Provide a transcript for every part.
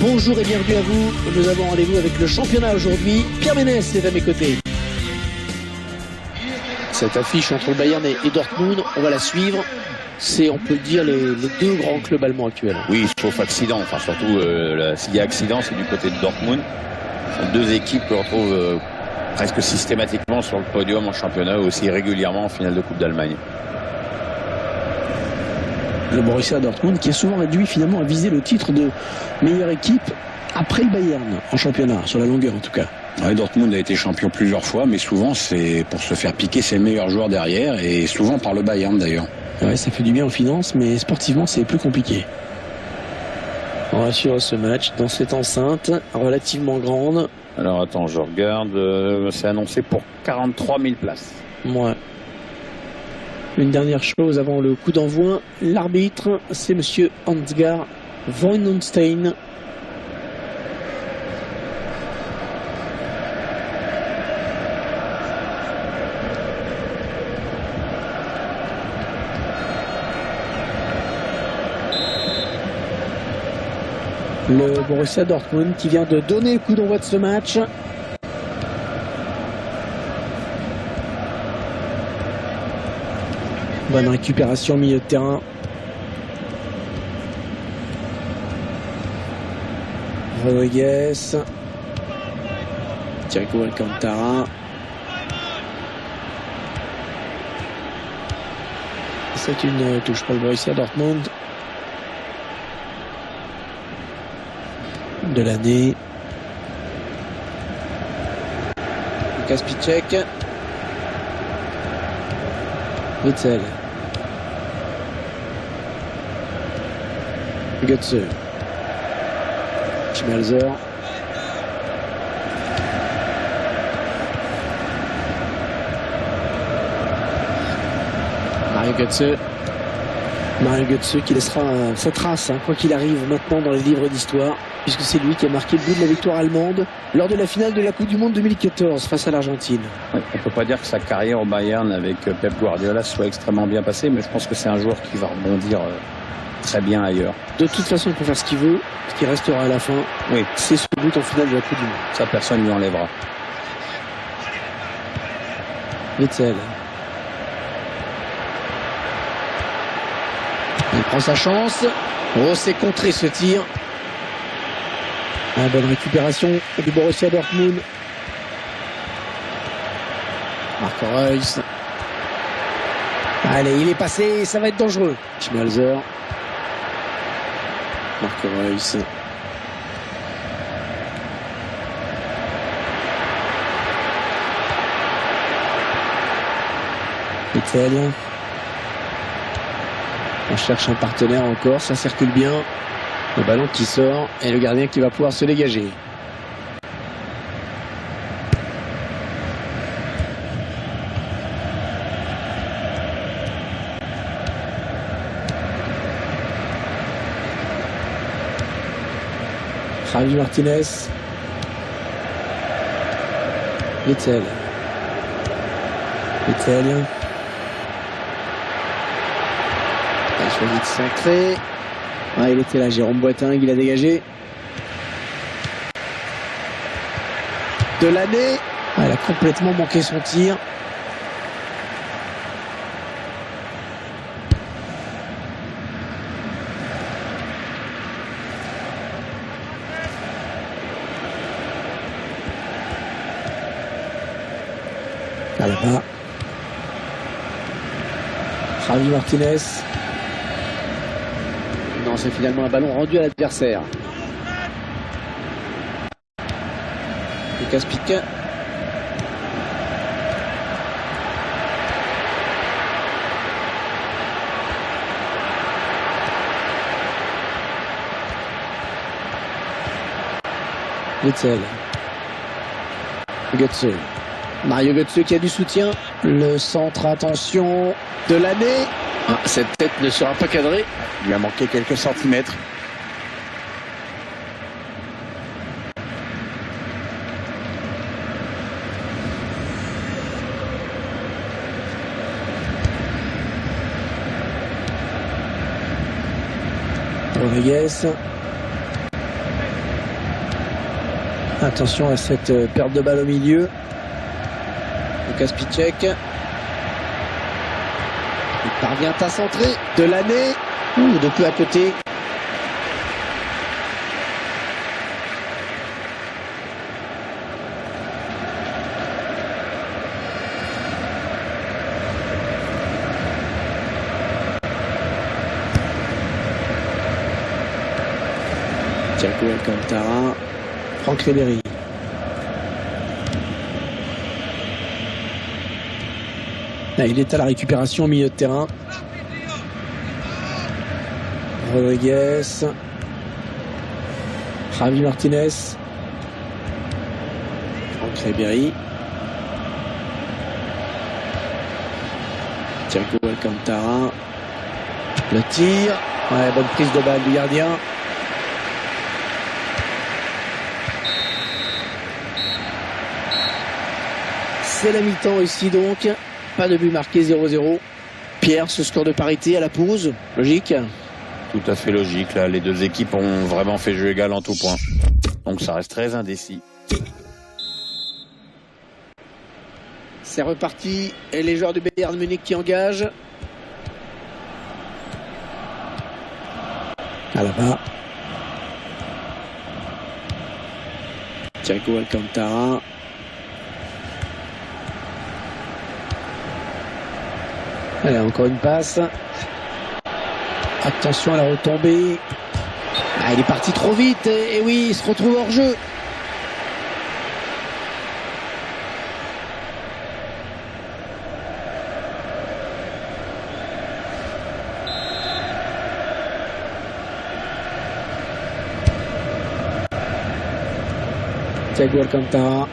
Bonjour et bienvenue à vous. Nous avons rendez-vous avec le championnat aujourd'hui. Pierre Ménès est à mes côtés. Cette affiche entre le Bayern et Dortmund, on va la suivre. C'est, on peut le dire, les deux grands clubs allemands actuels. Oui, sauf accident. Enfin, surtout, s'il y a accident, c'est du côté de Dortmund. Ce sont deux équipes que l'on retrouve presque systématiquement sur le podium en championnat, aussi régulièrement en finale de Coupe d'Allemagne. Le Borussia Dortmund qui a souvent réduit finalement à viser le titre de meilleure équipe après le Bayern en championnat, sur la longueur en tout cas. Ouais, Dortmund a été champion plusieurs fois, mais souvent c'est pour se faire piquer ses meilleurs joueurs derrière, et souvent par le Bayern d'ailleurs. Ouais, ça fait du bien en finance, mais sportivement c'est plus compliqué. On va suivre ce match dans cette enceinte relativement grande. Alors attends, je regarde, c'est annoncé pour 43 000 places. Ouais. Une dernière chose avant le coup d'envoi, l'arbitre, c'est monsieur Ansgar Voinenstein. Le Borussia Dortmund qui vient de donner le coup d'envoi de ce match. Bonne récupération au milieu de terrain. Rodriguez. Thierry Alcantara. C'est une touche pour le Borussia Dortmund. De l'année. Kaspicek. Witzel. Götze. Schmelzer. Mario Götze. Mario Götze qui laissera sa trace, quoi qu'il arrive maintenant dans les livres d'histoire, puisque c'est lui qui a marqué le but de la victoire allemande lors de la finale de la Coupe du Monde 2014 face à l'Argentine. Oui, on ne peut pas dire que sa carrière au Bayern avec Pep Guardiola soit extrêmement bien passée, mais je pense que c'est un joueur qui va rebondir très bien ailleurs. De toute façon, il peut faire ce qu'il veut, ce qui restera à la fin. Oui. C'est ce but en finale de la Coupe du Monde. Ça, personne ne lui enlèvera. Witzel. Il prend sa chance. Oh, c'est contré ce tir. Une bonne récupération du Borussia Dortmund. Marco Reus. Allez, il est passé, ça va être dangereux. Schmelzer. Marco Reus. Witzel. On cherche un partenaire encore, ça circule bien. Le ballon qui sort et le gardien qui va pouvoir se dégager. Javi Martinez. Witzel. Witzel. Il a choisi de sacrer. Ah, il était là, Jérôme Boateng, il a dégagé. De l'année. Ah, il a complètement manqué son tir. Ah, là-bas. Javi Martinez. Non, c'est finalement un ballon rendu à l'adversaire. Lucas Piquet. Witzel. Götze. Mario Götze qui a du soutien. Le centre, attention, de l'année. Ah, cette tête ne sera pas cadrée. Il lui a manqué quelques centimètres. Rodriguez. Attention à cette perte de balle au milieu. Lukas Piszczek. Il parvient à centrer. De l'année. De peu à côté. Thiago Alcantara. Franck Ribéry. Là, il est à la récupération au milieu de terrain. Rodriguez. Javi Martinez. Franck Ribéry. Thiago Alcantara. Le tir. Ouais, bonne prise de balle du gardien. C'est la mi-temps ici donc. Pas de but marqué, 0-0. Pierre, ce score de parité à la pause, logique? Tout à fait logique. Là, les deux équipes ont vraiment fait jeu égal en tout point. Donc ça reste très indécis. C'est reparti. Et les joueurs du Bayern Munich qui engagent. À là-bas. Thiago Alcantara. Allez, encore une passe. Attention à la retombée. Ah, il est parti trop vite. Et oui, il se retrouve hors jeu. Thiago Alcantara.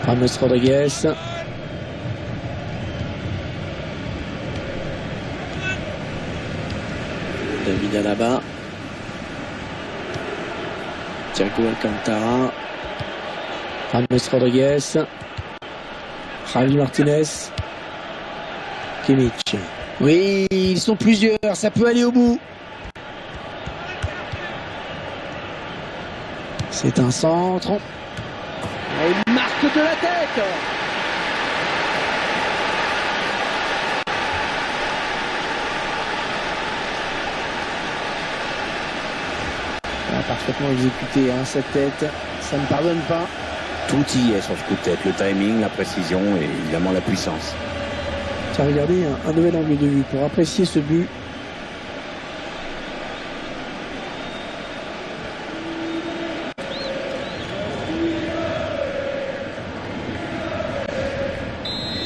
James Rodriguez. David Alaba. Thiago Alcantara. James Rodriguez. Javi Martinez. Kimmich. Oui, ils sont plusieurs, ça peut aller au bout. C'est un centre. Et il marque de la tête. Parfaitement exécuté, hein, cette tête. Ça ne pardonne pas. Tout y est sur ce coup de tête. Le timing, la précision et évidemment la puissance. Tiens, regardez, un nouvel angle de vue pour apprécier ce but.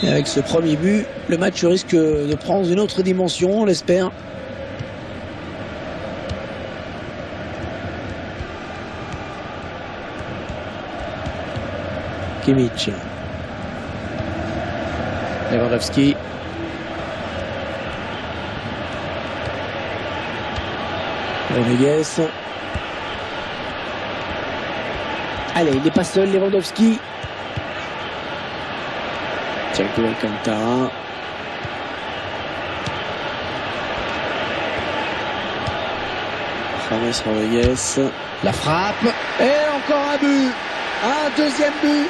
Et avec ce premier but, le match risque de prendre une autre dimension, on l'espère. Kimmich. Lewandowski. Rodriguez. Allez, il n'est pas seul, Lewandowski. Thiago Alcantara. James Rodriguez. La frappe. Et encore un but. Un deuxième but.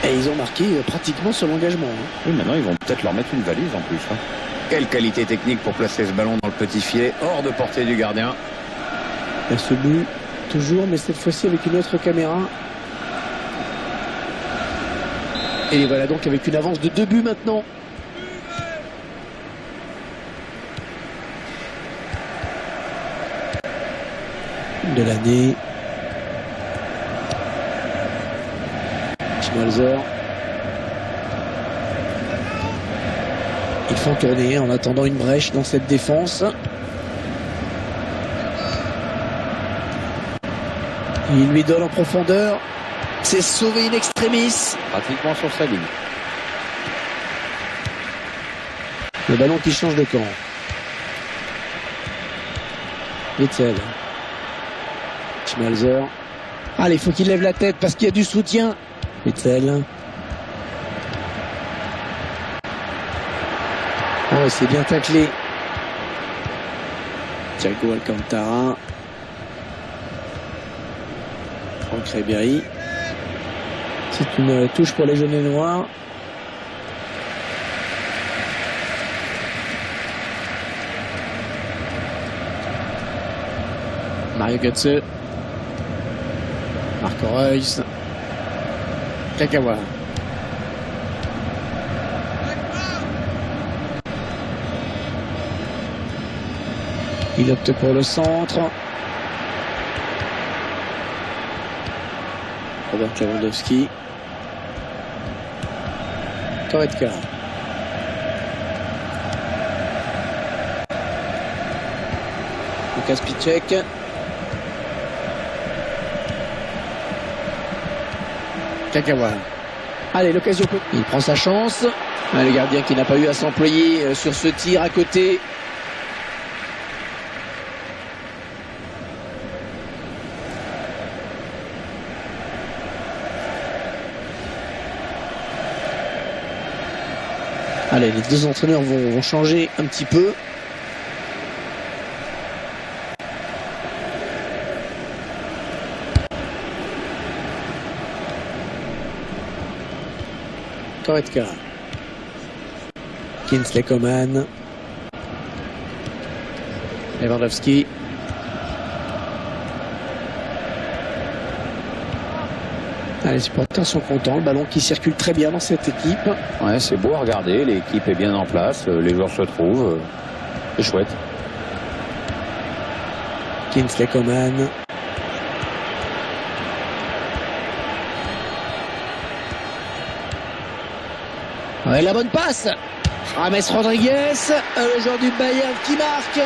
Et ils ont marqué pratiquement sur l'engagement. Oui, maintenant ils vont peut-être leur mettre une valise en plus. Quelle qualité technique pour placer ce ballon dans le petit filet, hors de portée du gardien. Et ce but, toujours, mais cette fois-ci avec une autre caméra. Et les voilà donc avec une avance de 2 buts maintenant. De l'année. Schmalzer. Ils font tourner en attendant une brèche dans cette défense. Il lui donne en profondeur. C'est sauvé in extremis. Pratiquement sur sa ligne. Le ballon qui change de camp. Witzel. Schmalzer. Allez, il faut qu'il lève la tête parce qu'il y a du soutien. Witzel. Oh, c'est bien taclé. Thiago Alcantara. Franck Ribéry. C'est une touche pour les jaunes et noirs. Mario Götze. Marco Reus. Kagawa. Il opte pour le centre. Robert Lewandowski. Goretzka. Lukas Piszczek. Kagawa. Allez, l'occasion. Il prend sa chance. Le gardien qui n'a pas eu à s'employer sur ce tir à côté. Allez, les deux entraîneurs vont changer un petit peu. Goretzka. Kingsley Coman. Lewandowski. Les supporters sont contents, le ballon qui circule très bien dans cette équipe. Ouais, c'est beau à regarder, l'équipe est bien en place, les joueurs se trouvent, c'est chouette. Kingsley Coman. Ouais, la bonne passe. James Rodriguez, le joueur du Bayern qui marque.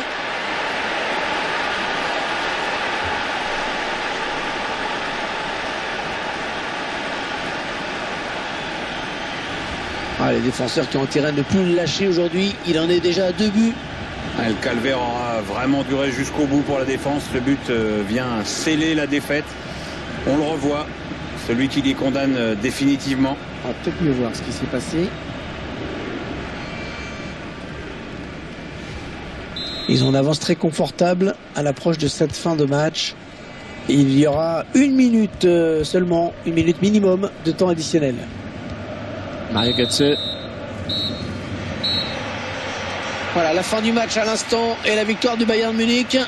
Les défenseurs qui ont intérêt à ne plus le lâcher aujourd'hui. Il en est déjà à 2 buts. Le calvaire aura vraiment duré jusqu'au bout pour la défense. Le but vient sceller la défaite. On le revoit. Celui qui les condamne définitivement. On va peut-être mieux voir ce qui s'est passé. Ils ont une avance très confortable à l'approche de cette fin de match. Et il y aura 1 minute seulement, 1 minute minimum de temps additionnel. Mario Götze. Voilà, la fin du match à l'instant et la victoire du Bayern Munich.